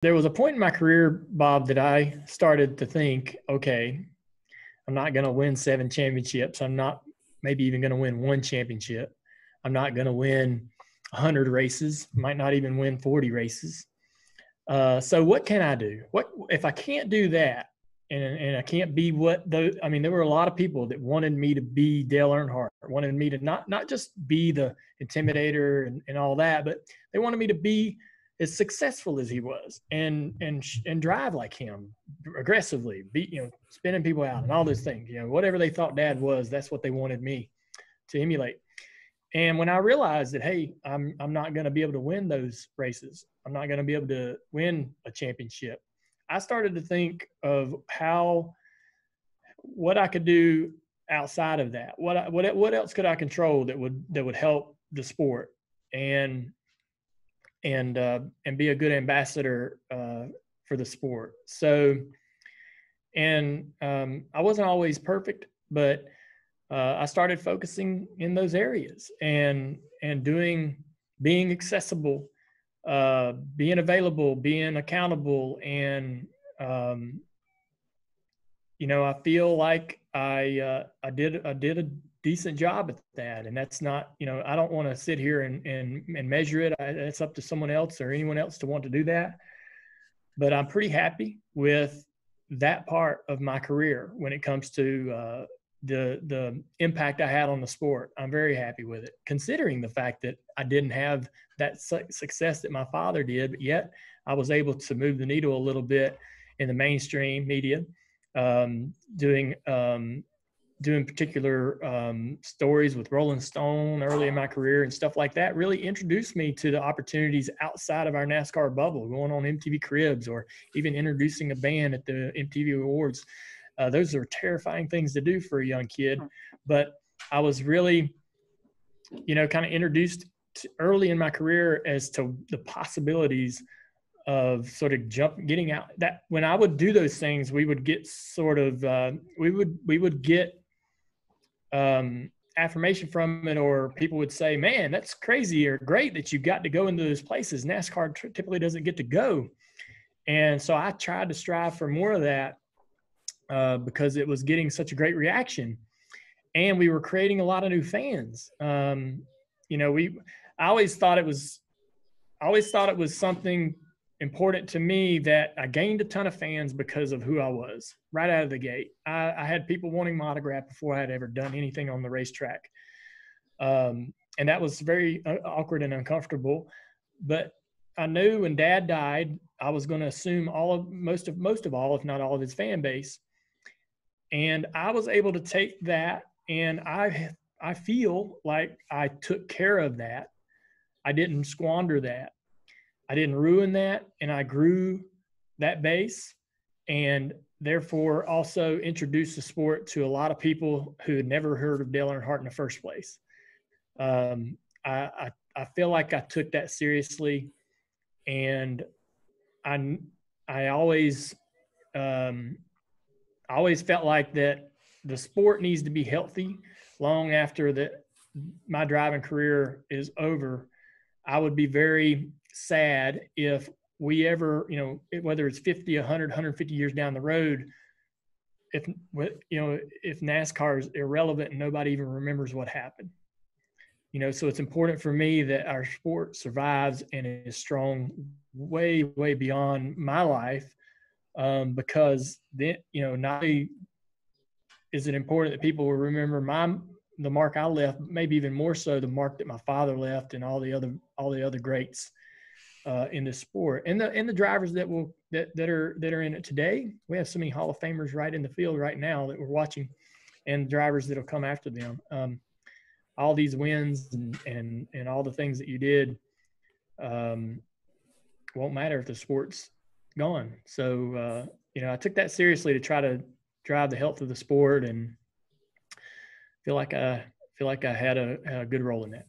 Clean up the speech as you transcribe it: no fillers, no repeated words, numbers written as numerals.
There was a point in my career, Bob, that I started to think, okay, I'm not going to win 7 championships. I'm not maybe even going to win 1 championship. I'm not going to win 100 races, might not even win 40 races. So what can I do? What if I can't do that, and I can't be what those? I mean, there were a lot of people that wanted me to be Dale Earnhardt, wanted me to not just be the intimidator and all that, but they wanted me to be as successful as he was and drive like him aggressively, spinning people out and all those things. Whatever they thought Dad was, that's what they wanted me to emulate. And when I realized that, hey, I'm not going to be able to win those races, I'm not going to be able to win a championship, I started to think of what I could do outside of that. What else could I control that would help the sport and be a good ambassador for the sport. So, and I wasn't always perfect, but I started focusing in those areas and being accessible, being available, being accountable. And, I feel like I did a decent job at that. And that's not, I don't want to sit here and measure it. It's up to someone else or anyone else to want to do that. But I'm pretty happy with that part of my career when it comes to the impact I had on the sport. I'm very happy with it, considering the fact that I didn't have that success that my father did, but yet I was able to move the needle a little bit in the mainstream media, doing particular stories with Rolling Stone early in my career and stuff like that really introduced me to the opportunities outside of our NASCAR bubble, going on MTV Cribs or even introducing a band at the MTV Awards. Those are terrifying things to do for a young kid, but I was really, kind of introduced early in my career as to the possibilities of sort of getting out. That when I would do those things, we would get sort of, we would get affirmation from it, or people would say, man, that's crazy or great that you got to go into those places. NASCAR typically doesn't get to go. And so I tried to strive for more of that because it was getting such a great reaction. And we were creating a lot of new fans. I always thought it was something important to me that I gained a ton of fans because of who I was right out of the gate. I had people wanting my autograph before I had ever done anything on the racetrack. And that was very awkward and uncomfortable. But I knew when Dad died, I was going to assume most of all, if not all of his fan base. And I was able to take that, and I feel like I took care of that. I didn't squander that. I didn't ruin that, and I grew that base, and therefore also introduced the sport to a lot of people who had never heard of Dale Earnhardt in the first place. I feel like I took that seriously, and I always felt like that the sport needs to be healthy long after my driving career is over. I would be very sad if we ever, whether it's 50, 100, 150 years down the road, if NASCAR is irrelevant and nobody even remembers what happened. So it's important for me that our sport survives and is strong way, way beyond my life, because then, not only is it important that people will remember the mark I left, maybe even more so the mark that my father left and all the other greats in this sport, and the drivers that are in it today. We have so many Hall of Famers right in the field right now that we're watching, and drivers that'll come after them. All these wins and all the things that you did won't matter if the sport's gone. So I took that seriously to try to drive the health of the sport, and feel like I had a good role in that.